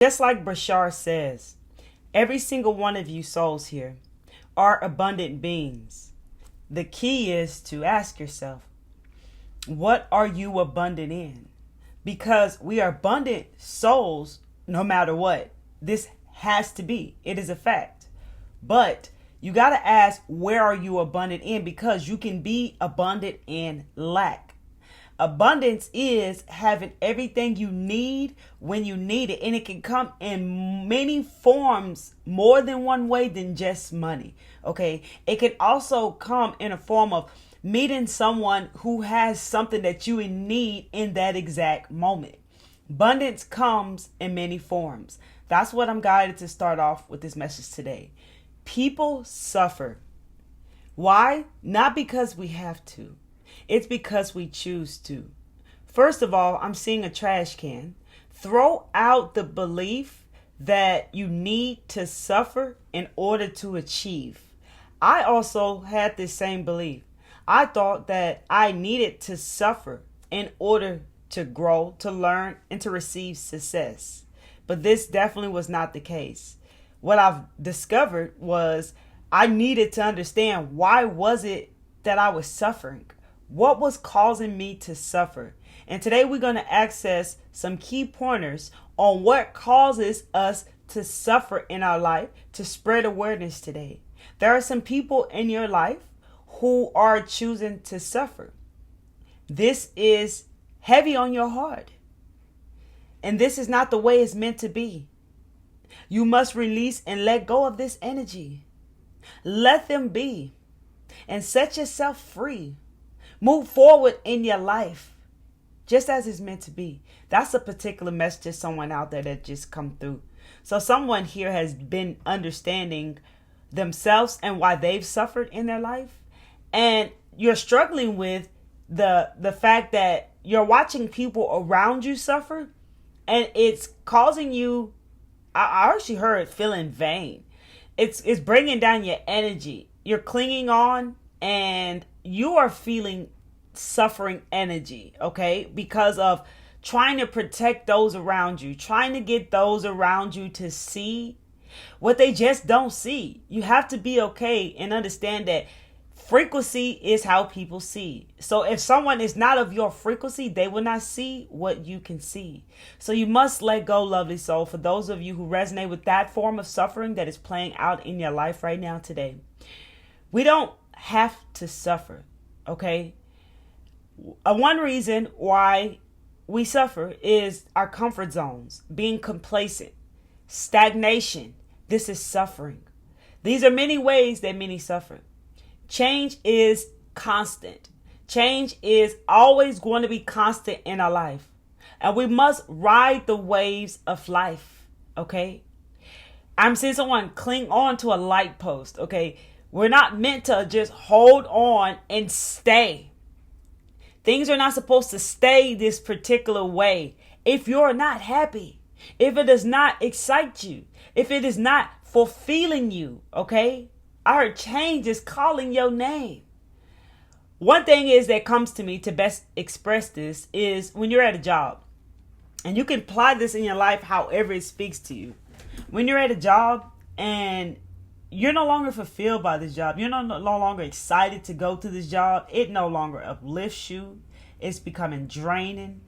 Just like Bashar says, every single one of you souls here are abundant beings. The key is to ask yourself, what are you abundant in? Because we are abundant souls no matter what. This has to be. It is a fact. But you got to ask, where are you abundant in? Because you can be abundant in lack. Abundance is having everything you need when you need it. And it can come in many forms, more than one way than just money. Okay. It can also come in a form of meeting someone who has something that you need in that exact moment. Abundance comes in many forms. That's what I'm guided to start off with this message today. People suffer. Why? Not because we have to. It's because we choose to. First of all, I'm seeing a trash can. Throw out the belief that you need to suffer in order to achieve. I also had this same belief. I thought that I needed to suffer in order to grow, to learn, and to receive success. But this definitely was not the case. What I've discovered was I needed to understand, why was it that I was suffering? What was causing me to suffer? And today we're going to access some key pointers on what causes us to suffer in our life, to spread awareness today. There are some people in your life who are choosing to suffer. This is heavy on your heart. And this is not the way it's meant to be. You must release and let go of this energy. Let them be. And set yourself free. Move forward in your life. Just as it's meant to be. That's a particular message to someone out there that just come through. So someone here has been understanding themselves and why they've suffered in their life. And you're struggling with the fact that you're watching people around you suffer. And it's causing you, I actually heard, feeling vain. It's bringing down your energy. You're clinging on and you are feeling suffering energy, okay? Because of trying to protect those around you, trying to get those around you to see what they just don't see. You have to be okay and understand that frequency is how people see. So if someone is not of your frequency, they will not see what you can see. So you must let go, lovely soul. For those of you who resonate with that form of suffering that is playing out in your life right now today, we don't have to suffer, okay? One reason why we suffer is our comfort zones, being complacent, stagnation. This is suffering. These are many ways that many suffer. Change is constant. Change is always going to be constant in our life. And we must ride the waves of life, okay? I'm seeing someone cling on to a light post, okay? We're not meant to just hold on and stay. Things are not supposed to stay this particular way. If you're not happy, if it does not excite you, if it is not fulfilling you, okay? I heard change is calling your name. One thing is that comes to me to best express this is when you're at a job. And you can apply this in your life however it speaks to you. When you're at a job and you're no longer fulfilled by this job. You're no longer excited to go to this job. It no longer uplifts you. It's becoming draining.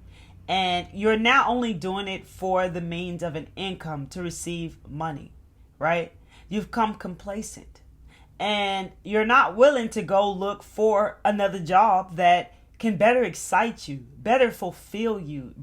And you're now only doing it for the means of an income to receive money, right? You've become complacent. And you're not willing to go look for another job that can better excite you, better fulfill you,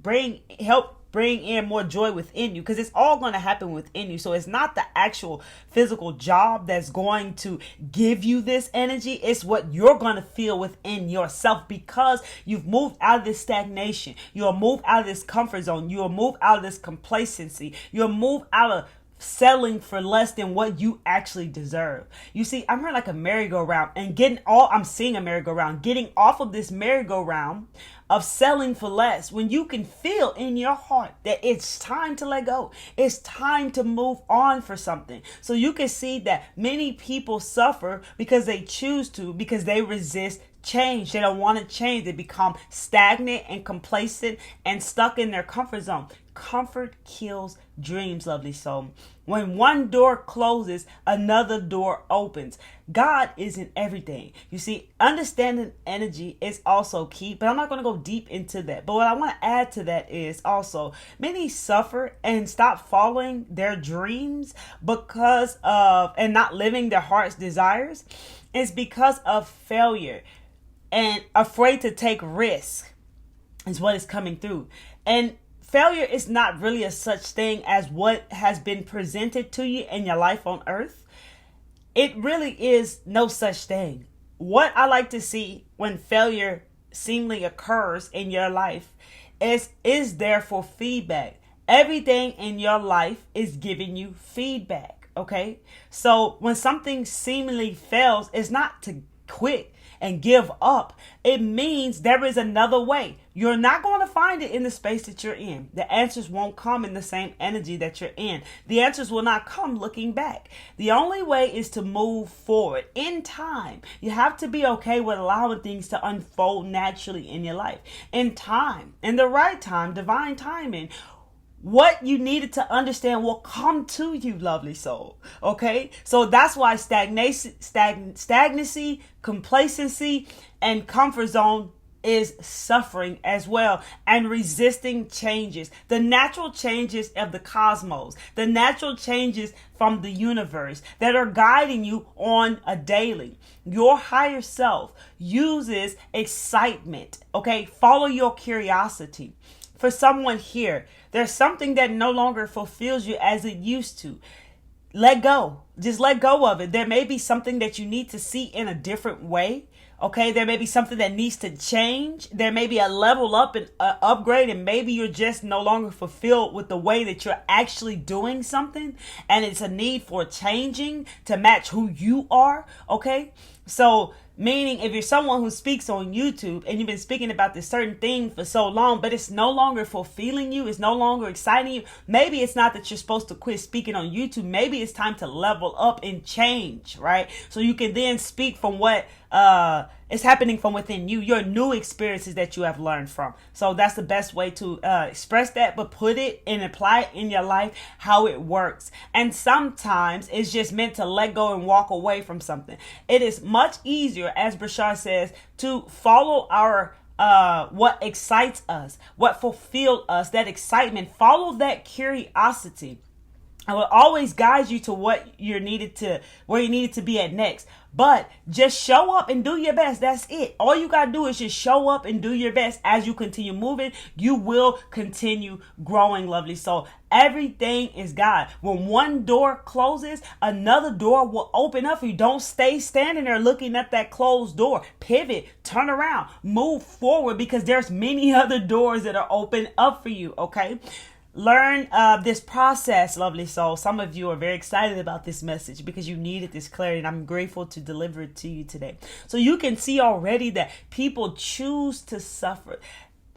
help bring in more joy within you, because it's all going to happen within you. So it's not the actual physical job that's going to give you this energy. It's what you're going to feel within yourself, because you've moved out of this stagnation. You'll move out of this comfort zone. You'll move out of this complacency. You'll move out of settling for less than what you actually deserve. You see, I'm hearing like a merry-go-round and I'm seeing a merry-go-round, getting off of this merry-go-round of selling for less, when you can feel in your heart that it's time to let go. It's time to move on for something. So you can see that many people suffer because they choose to, because they resist change. They don't want to change. They become stagnant and complacent and stuck in their comfort zone. comfort kills dreams, lovely soul. When one door closes, another door opens. God is in everything. You see, understanding energy is also key, but I'm not going to go deep into that. But what I want to add to that is also many suffer and stop following their dreams because of and not living their heart's desires. It's because of failure and afraid to take risk is what is coming through. And failure is not really a such thing as what has been presented to you in your life on earth. It really is no such thing. What I like to see when failure seemingly occurs in your life is there for feedback. Everything in your life is giving you feedback. Okay. So when something seemingly fails, it's not to quit and give up. It means there is another way. You're not going to find it in the space that you're in. The answers won't come in the same energy that you're in. The answers will not come looking back. The only way is to move forward in time. You have to be okay with allowing things to unfold naturally in your life. In time, in the right time, divine timing. What you needed to understand will come to you, lovely soul. Okay? So that's why stagnancy, complacency, and comfort zone is suffering as well, and resisting changes. The natural changes of the cosmos, the natural changes from the universe that are guiding you on a daily. Your higher self uses excitement. Okay? Follow your curiosity. For someone here, there's something that no longer fulfills you as it used to. Let go. Just let go of it. There may be something that you need to see in a different way. Okay, there may be something that needs to change. There may be a level up and upgrade, and maybe you're just no longer fulfilled with the way that you're actually doing something, and it's a need for changing to match who you are. Okay, so meaning if you're someone who speaks on YouTube and you've been speaking about this certain thing for so long, but it's no longer fulfilling you, it's no longer exciting you, maybe it's not that you're supposed to quit speaking on YouTube. Maybe it's time to level up and change, right? So you can then speak from what is happening from within you, your new experiences that you have learned from. So that's the best way to express that, but put it and apply it in your life, how it works. And sometimes it's just meant to let go and walk away from something. It is much easier, as Brashar says, to follow our what excites us, what fulfills us, that excitement. Follow that curiosity. I will always guide you to where you needed to be at next. But just show up and do your best. That's it. All you got to do is just show up and do your best. As you continue moving, you will continue growing, lovely soul. Everything is God. When one door closes, another door will open up for you. Don't stay standing there looking at that closed door. Pivot, turn around, move forward, because there's many other doors that are open up for you. Okay? Learn this process, lovely soul. Some of you are very excited about this message because you needed this clarity, and I'm grateful to deliver it to you today. So you can see already that people choose to suffer.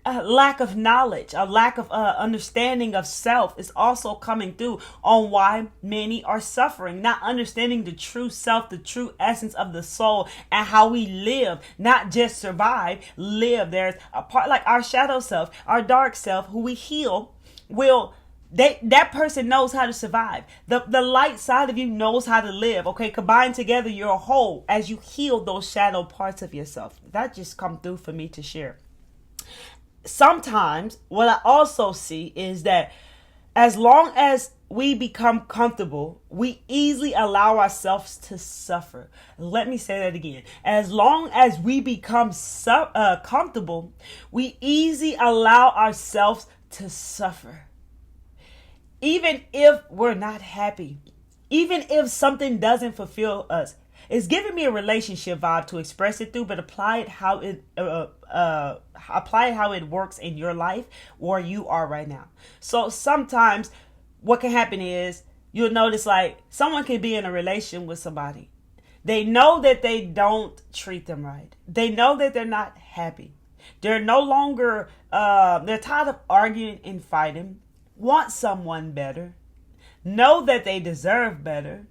A lack of knowledge, a lack of understanding of self is also coming through on why many are suffering. Not understanding the true self, the true essence of the soul, and how we live, not just survive, live. There's a part like our shadow self, our dark self, who we heal. That person knows how to survive. The light side of you knows how to live. Okay, combined together, you're a whole as you heal those shadow parts of yourself. That just come through for me to share. Sometimes what I also see is that as long as we become comfortable, we easily allow ourselves to suffer. Let me say that again. As long as we become comfortable, we easily allow ourselves to suffer. Even if we're not happy, even if something doesn't fulfill us. It's giving me a relationship vibe to express it through, but apply it how it works in your life where you are right now. So sometimes what can happen is you'll notice like someone can be in a relation with somebody. They know that they don't treat them right. They know that they're not happy. They're no longer, they're tired of arguing and fighting, want someone better, know that they deserve better,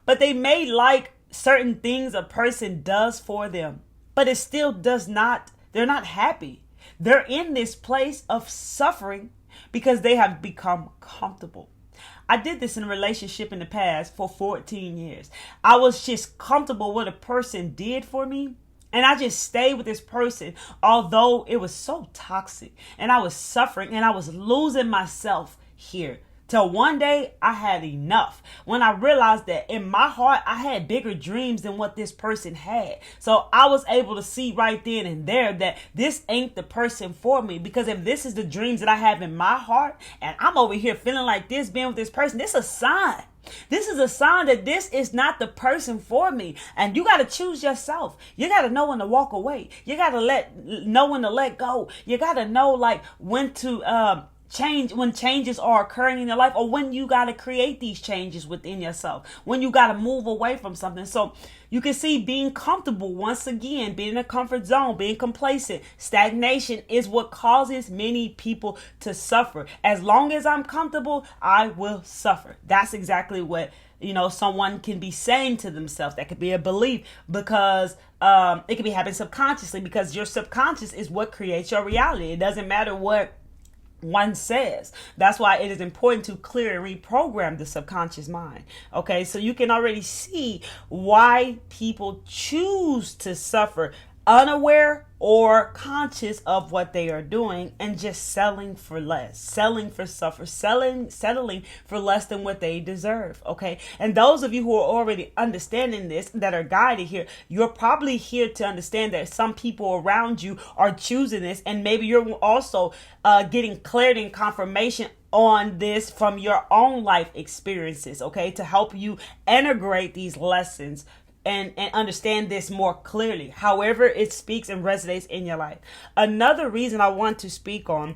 but they may like certain things a person does for them, but it still does not, they're not happy. They're in this place of suffering because they have become comfortable. I did this in a relationship in the past for 14 years. I was just comfortable with what a person did for me. And I just stayed with this person, although it was so toxic and I was suffering and I was losing myself here. Till one day I had enough when I realized that in my heart I had bigger dreams than what this person had. So I was able to see right then and there that this ain't the person for me, because if this is the dreams that I have in my heart and I'm over here feeling like this, being with this person, this is a sign. This is a sign that this is not the person for me. And you got to choose yourself. You got to know when to walk away. You got to know when to let go. You got to know like when to change, when changes are occurring in your life, or when you got to create these changes within yourself, when you got to move away from something. So you can see being comfortable, once again, being in a comfort zone, being complacent, stagnation is what causes many people to suffer. As long as I'm comfortable, I will suffer. That's exactly what someone can be saying to themselves. That could be a belief, because it could be happening subconsciously, because your subconscious is what creates your reality. It doesn't matter what one says. That's why it is important to clear and reprogram the subconscious mind. Okay, so you can already see why people choose to suffer, unaware or conscious of what they are doing, and just settling for less, settling for settling for less than what they deserve. Okay. And those of you who are already understanding this, that are guided here, you're probably here to understand that some people around you are choosing this, and maybe you're also getting clarity and confirmation on this from your own life experiences. Okay. To help you integrate these lessons and understand this more clearly, however it speaks and resonates in your life. Another reason I want to speak on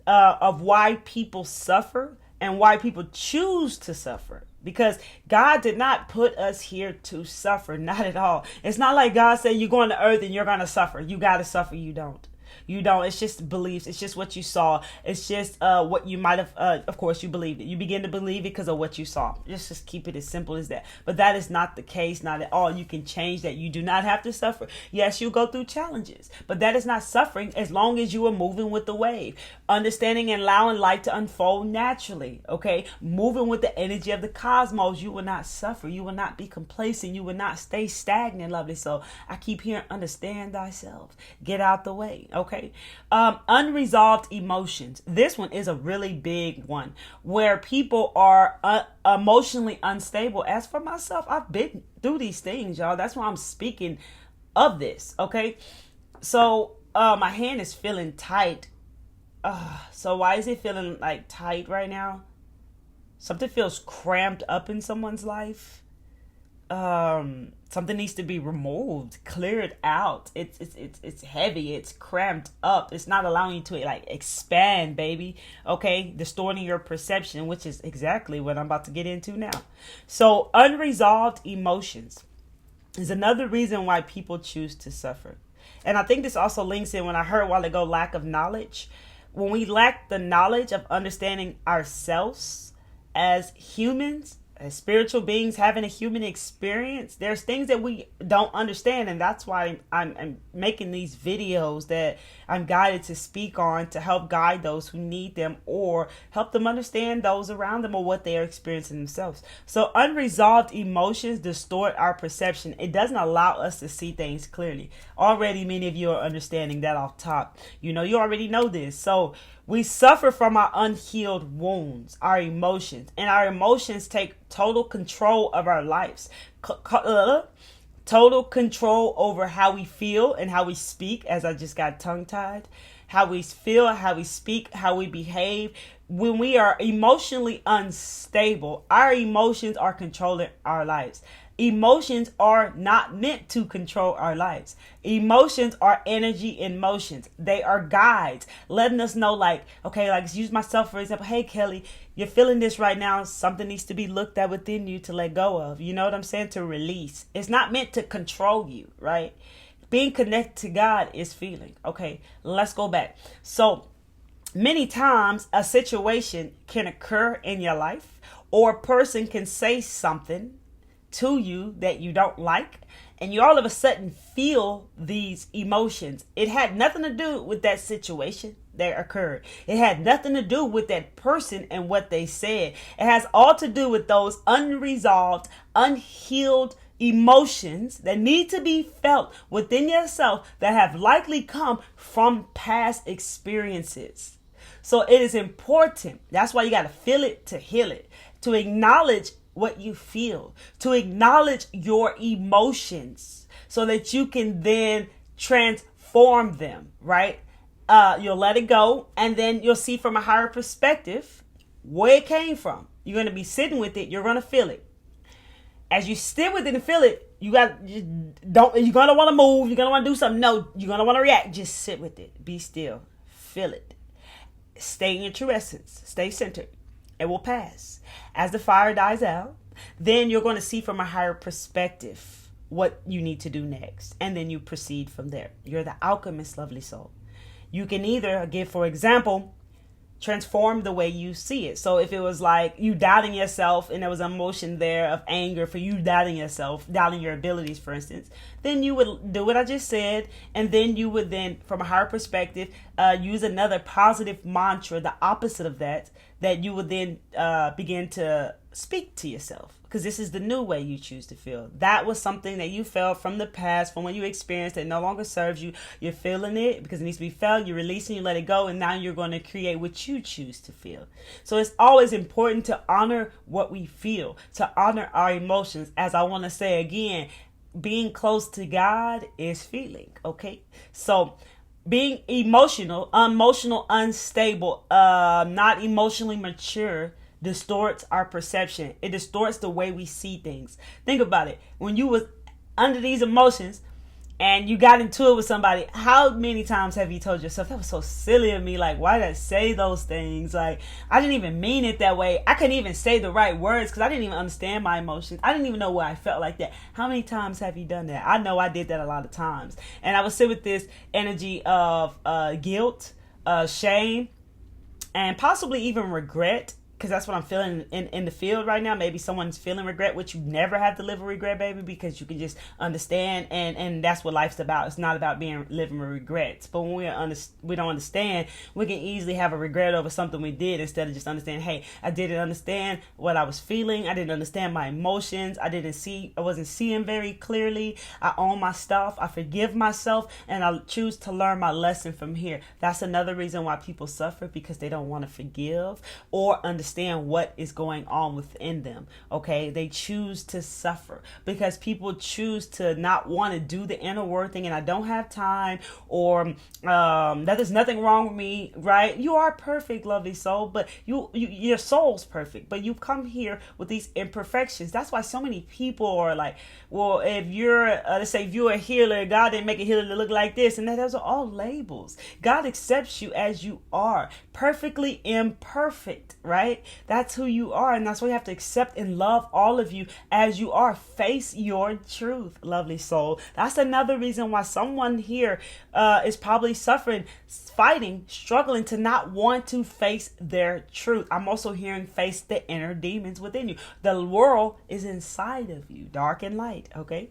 of why people suffer and why people choose to suffer, because God did not put us here to suffer, not at all. It's not like God said you're going to earth and you're going to suffer. You got to suffer. You don't. You don't. It's just beliefs. It's just what you saw. It's just what you might have, of course, you believed it. You begin to believe it because of what you saw. Just keep it as simple as that. But that is not the case, not at all. You can change that. You do not have to suffer. Yes, you'll go through challenges, but that is not suffering as long as you are moving with the wave, understanding and allowing life to unfold naturally, okay? Moving with the energy of the cosmos, you will not suffer. You will not be complacent. You will not stay stagnant, lovely. So I keep hearing, understand thyself. Get out the way, okay? Unresolved emotions. This one is a really big one, where people are emotionally unstable. As for myself, I've been through these things, y'all. That's why I'm speaking of this, okay? So my hand is feeling tight. So why is it feeling like tight right now? Something feels cramped up in someone's life. Something needs to be removed, cleared out. It's heavy. It's cramped up. It's not allowing you to like expand, baby. Okay, distorting your perception, which is exactly what I'm about to get into now. So unresolved emotions is another reason why people choose to suffer. And I think this also links in when I heard a while ago, lack of knowledge. When we lack the knowledge of understanding ourselves as humans, as spiritual beings having a human experience, there's things that we don't understand. And that's why I'm making these videos that I'm guided to speak on, to help guide those who need them or help them understand those around them or what they are experiencing themselves. So unresolved emotions distort our perception. It doesn't allow us to see things clearly. Already many of you are understanding that off top. You already know this. So we suffer from our unhealed wounds, our emotions, and our emotions take total control of our lives. Total control over how we feel and how we speak, as I just got tongue-tied. How we feel, how we speak, how we behave. When we are emotionally unstable, our emotions are controlling our lives. Emotions are not meant to control our lives. Emotions are energy in motions. They are guides, letting us know, like, okay, like use myself for example. Hey, Kelly, you're feeling this right now. Something needs to be looked at within you to let go of. You know what I'm saying? To release. It's not meant to control you, right? Being connected to God is feeling. Okay, let's go back. So many times a situation can occur in your life, or a person can say something to you that you don't like, and you all of a sudden feel these emotions. It had nothing to do with that situation. that occurred. It had nothing to do with that person and what they said. It has all to do with those unresolved, unhealed emotions that need to be felt within yourself that have likely come from past experiences. So it is important. That's why you got to feel it to heal it, to acknowledge what you feel, to acknowledge your emotions so that you can then transform them, right? You'll let it go, and then you'll see from a higher perspective where it came from. You're going to be sitting with it. You're going to feel it. As you sit with it and feel it, you're gonna want to move. You're gonna want to do something. No, you're gonna want to react. Just sit with it. Be still. Feel it. Stay in your true essence. Stay centered. It will pass. As the fire dies out, then you're going to see from a higher perspective what you need to do next, and then you proceed from there. You're the alchemist, lovely soul. You can either give, for example, transform the way you see it. So if it was like you doubting yourself and there was an emotion there of anger for you doubting yourself, doubting your abilities, for instance, then you would do what I just said. And then you would then, from a higher perspective, use another positive mantra, the opposite of that you would then begin to speak to yourself. Because this is the new way you choose to feel. That was something that you felt from the past, from when you experienced it, no longer serves you. You're feeling it because it needs to be felt. You're releasing, you let it go, and now you're going to create what you choose to feel. So it's always important to honor what we feel, to honor our emotions. As I want to say again, being close to God is feeling, okay? So being emotional, unstable, not emotionally mature, distorts our perception. It distorts the way we see things. Think about it. When you was under these emotions and you got into it with somebody, how many times have you told yourself, that was so silly of me? Like, why did I say those things? Like, I didn't even mean it that way. I couldn't even say the right words because I didn't even understand my emotions. I didn't even know why I felt like that. How many times have you done that? I know I did that a lot of times. And I would sit with this energy of guilt, shame, and possibly even regret. Because that's what I'm feeling in the field right now. Maybe someone's feeling regret, which you never have to live with regret, baby, because you can just understand, and that's what life's about. It's not about living with regrets. But when we don't understand, we can easily have a regret over something we did instead of just understanding, hey, I didn't understand what I was feeling. I didn't understand my emotions. I wasn't seeing very clearly. I own my stuff. I forgive myself, and I choose to learn my lesson from here. That's another reason why people suffer, because they don't want to forgive or understand what is going on within them. Okay, they choose to suffer because people choose to not want to do the inner work thing, and I don't have time, or that there's nothing wrong with me, right? You are perfect, lovely soul, but your soul's perfect, but you come here with these imperfections. That's why so many people are like, well, if you're let's say if you're a healer, God didn't make a healer to look like this, and those are all labels. God accepts you as you are, perfectly imperfect, right? That's who you are, and that's why you have to accept and love all of you as you are. Face your truth, lovely soul. That's another reason why someone here is probably suffering, fighting, struggling to not want to face their truth. I'm also hearing face the inner demons within you. The world is inside of you, dark and light, okay?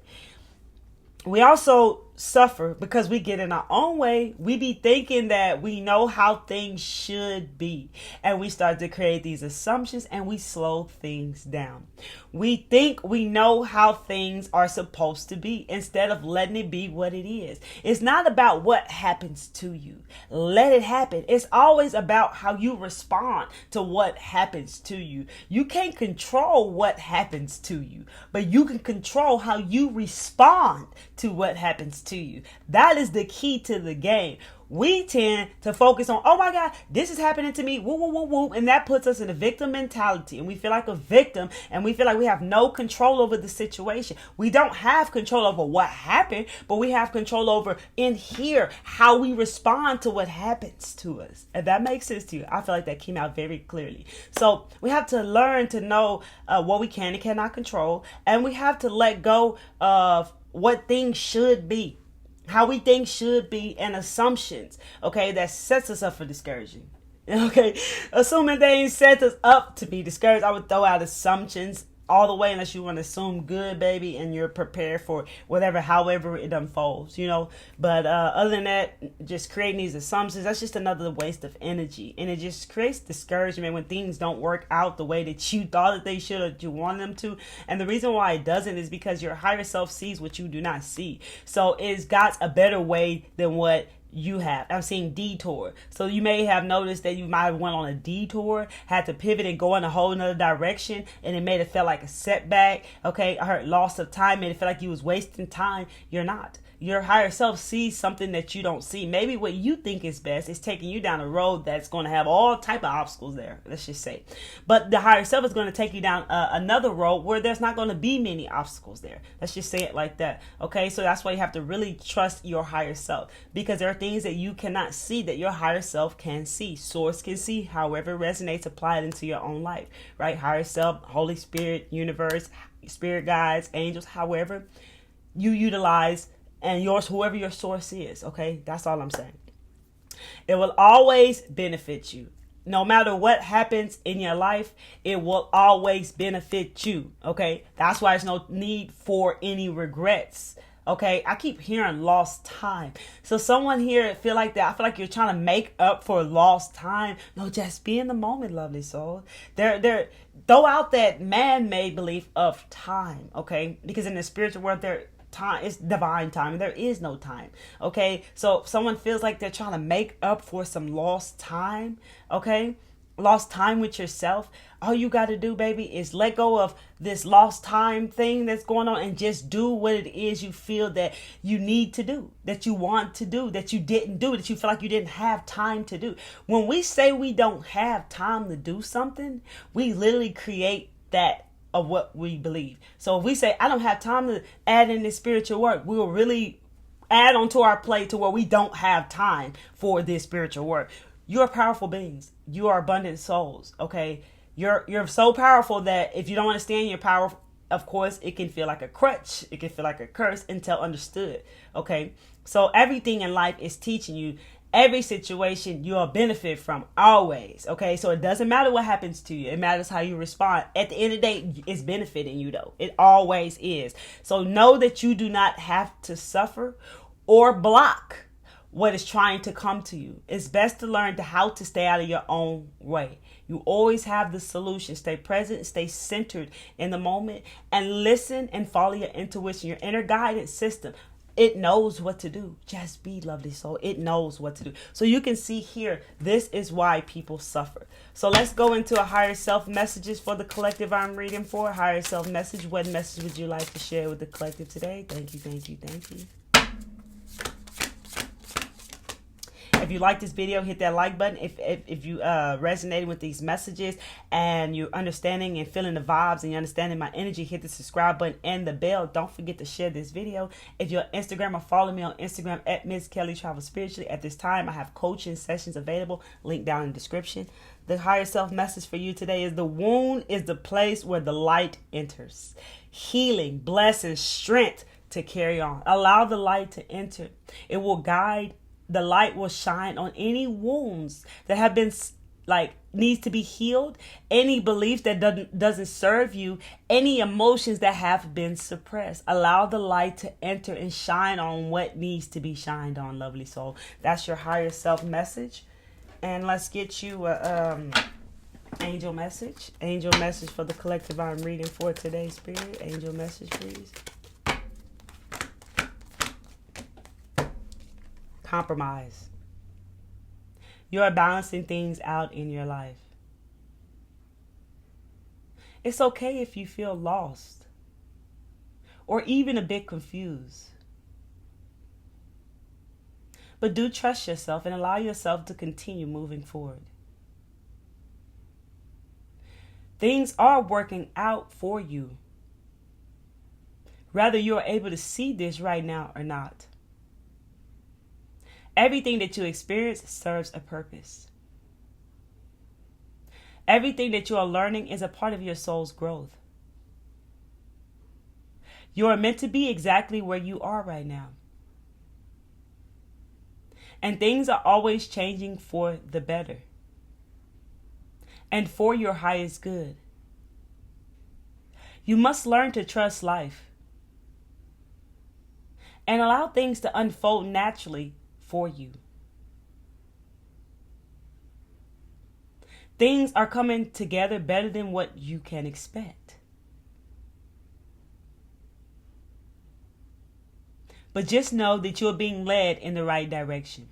We also suffer because we get in our own way. We be thinking that we know how things should be, and we start to create these assumptions, and we slow things down. We think we know how things are supposed to be instead of letting it be what it is. It's not about what happens to you. Let it happen. It's always about how you respond to what happens to you. You can't control what happens to you, but you can control how you respond to what happens to you. That is the key to the game. We tend to focus on, oh my God, this is happening to me, woo, woo, woo, woo, and that puts us in a victim mentality, and we feel like a victim, and we feel like we have no control over the situation. We don't have control over what happened, but we have control over in here how we respond to what happens to us. If that makes sense to you, I feel like that came out very clearly. So we have to learn to know what we can and cannot control, and we have to let go of what things should be, how we think should be, and assumptions, okay, that sets us up for discouraging. Okay, assuming things set us up to be discouraged, I would throw out assumptions all the way unless you want to assume good, baby, and you're prepared for whatever, however it unfolds, But other than that, just creating these assumptions, that's just another waste of energy. And it just creates discouragement when things don't work out the way that you thought that they should or you want them to. And the reason why it doesn't is because your higher self sees what you do not see. So it's got a better way than what you have. I'm seeing detour. So you may have noticed that you might have went on a detour, had to pivot and go in a whole nother direction, and it made it feel like a setback. Okay, I heard loss of time, made it feel like you was wasting time. You're not. Your higher self sees something that you don't see. Maybe what you think is best is taking you down a road that's going to have all type of obstacles there, let's just say. But the higher self is going to take you down another road where there's not going to be many obstacles there. Let's just say it like that. Okay, so that's why you have to really trust your higher self, because there are things that you cannot see that your higher self can see. Source can see. However it resonates, apply it into your own life, right? Higher self, Holy Spirit, universe, spirit guides, angels, however you utilize, and yours, whoever your source is. Okay, that's all I'm saying. It will always benefit you. No matter what happens in your life, it will always benefit you. Okay, that's why there's no need for any regrets. Okay, I keep hearing lost time. So someone here feel like that. I feel like you're trying to make up for lost time. No, just be in the moment, lovely soul. They're throw out that man-made belief of time. Okay, because in the spiritual world, time is divine time, and there is no time. Okay, so if someone feels like they're trying to make up for some lost time, okay, lost time with yourself, all you got to do, baby, is let go of this lost time thing that's going on and just do what it is you feel that you need to do, that you want to do, that you didn't do, that you feel like you didn't have time to do. When we say we don't have time to do something, we literally create that of what we believe. So if we say, I don't have time to add in this spiritual work, we will really add onto our plate to where we don't have time for this spiritual work. You're powerful beings. You are abundant souls. Okay. You're so powerful that if you don't understand your power, of course, it can feel like a crutch. It can feel like a curse until understood. Okay. So everything in life is teaching you. Every situation you'll benefit from always. Okay, so it doesn't matter what happens to you. It matters how you respond. At the end of the day, it's benefiting you though. It always is. So know that you do not have to suffer or block what is trying to come to you. It's best to learn how to stay out of your own way. You always have the solution. Stay present, stay centered in the moment, and listen and follow your intuition, your inner guidance system. It knows what to do. Just be, lovely soul. It knows what to do. So you can see here, this is why people suffer. So let's go into a higher self messages for the collective I'm reading for. Higher self message. What message would you like to share with the collective today? Thank you, thank you, thank you. If you like this video, hit that like button. If you resonated with these messages and you're understanding and feeling the vibes and you're understanding my energy, hit the subscribe button and the bell. Don't forget to share this video. If you're on Instagram, or follow me on Instagram at Ms. Kelly Travel Spiritually. At this time, I have coaching sessions available. Link down in the description. The higher self message for you today is: the wound is the place where the light enters. Healing, blessing, strength to carry on. Allow the light to enter. It will guide. The light will shine on any wounds that have been needs to be healed, any belief that doesn't serve you, any emotions that have been suppressed. Allow the light to enter and shine on what needs to be shined on, lovely soul. That's your higher self message. And let's get you a angel message. Angel message for the collective I'm reading for today, Spirit. Angel message, please. Compromise. You are balancing things out in your life. It's okay if you feel lost or even a bit confused. But do trust yourself and allow yourself to continue moving forward. Things are working out for you, whether you're able to see this right now or not. Everything that you experience serves a purpose. Everything that you are learning is a part of your soul's growth. You are meant to be exactly where you are right now. And things are always changing for the better and for your highest good. You must learn to trust life and allow things to unfold naturally for you. Things are coming together better than what you can expect. But just know that you're being led in the right direction.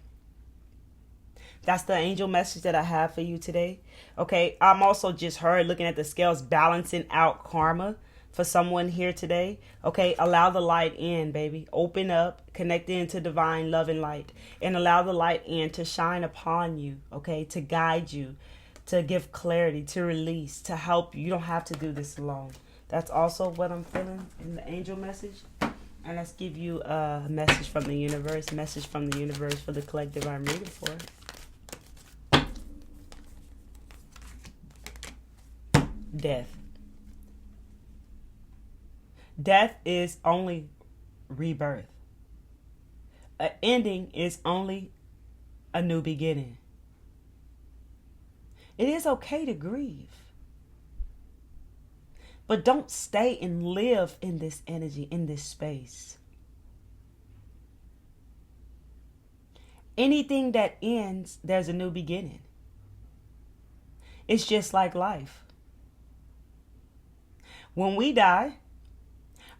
That's the angel message that I have for you today. Okay, I'm also just looking at the scales, balancing out karma for someone here today. Okay, allow the light in, baby. Open up, connect into divine love and light, and allow the light in to shine upon you, okay, to guide you, to give clarity, to release, to help you. You don't have to do this alone. That's also what I'm feeling in the angel message. And let's give you a message from the universe for the collective I'm reading for. Death. Death is only rebirth. An ending is only a new beginning. It is okay to grieve. But don't stay and live in this energy, in this space. Anything that ends, there's a new beginning. It's just like life. When we die,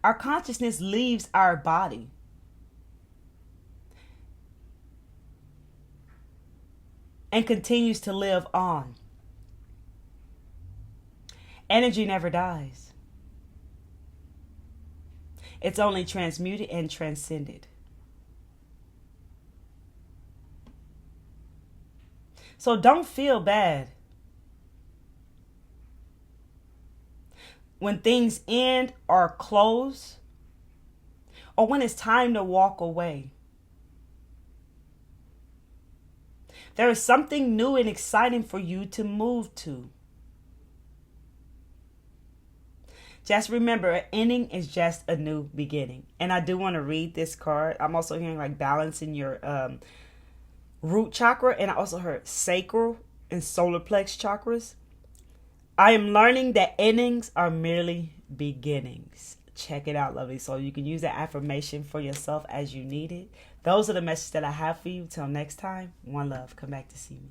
our consciousness leaves our body. And continues to live on. Energy never dies. It's only transmuted and transcended. So don't feel bad when things end or close, or when it's time to walk away. There is something new and exciting for you to move to. Just remember, an ending is just a new beginning. And I do want to read this card. I'm also hearing like balancing your root chakra. And I also heard sacral and solar plex chakras. I am learning that endings are merely beginnings. Check it out, lovely. So you can use that affirmation for yourself as you need it. Those are the messages that I have for you. Till next time, one love. Come back to see me.